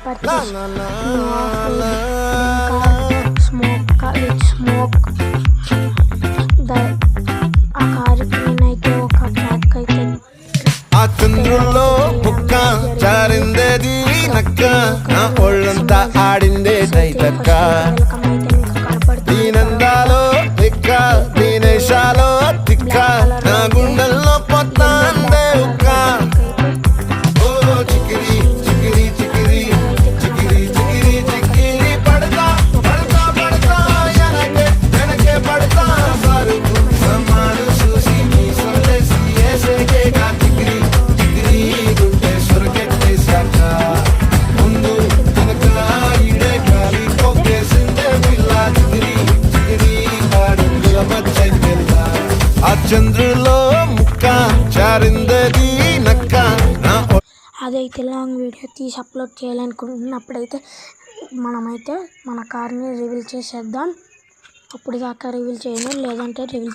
purchase new off-road car with smoke. ఆ కారుకి నేనైతే ఒక ట్రాక్ అయితే ఆ చంద్రుల్లో బుక్క జారిందేది నక్క నా ఒళ్ళంతా ఆడిందే టైటక్క దీనందాలో తిక్క దీనేశాలో తిక్క నా గుండెల్లో పొత్తాందే ఉక్క ఓ చికిరి చికిరి చికిరి చికిరి చికిరి చికిరి పడతా పడతా పడతా వెనకే వెనకే పడతా సరుకు సమాను చూసి మీ సొల్లేసి ఏసేకేగా చికిరి చికిరి గుండె సొరకెట్టేశాక ముందు వెనక ఈడే గాలి కొక్కేసిందే పిల్ల చికిరి చికిరి అడుగుల మధ్యకెళ్ళ ఆ చంద్రులో ముక్క చారిందది నక్క నా అదైతే లాంగ్ వీడియో తీసి అప్లోడ్ చేయాలనుకుంటున్నప్పుడైతే మనమైతే మన కార్ని రివీల్ చేసేద్దాం. అప్పుడు దాకా రివీల్ చేయను, లేదంటే రివీల్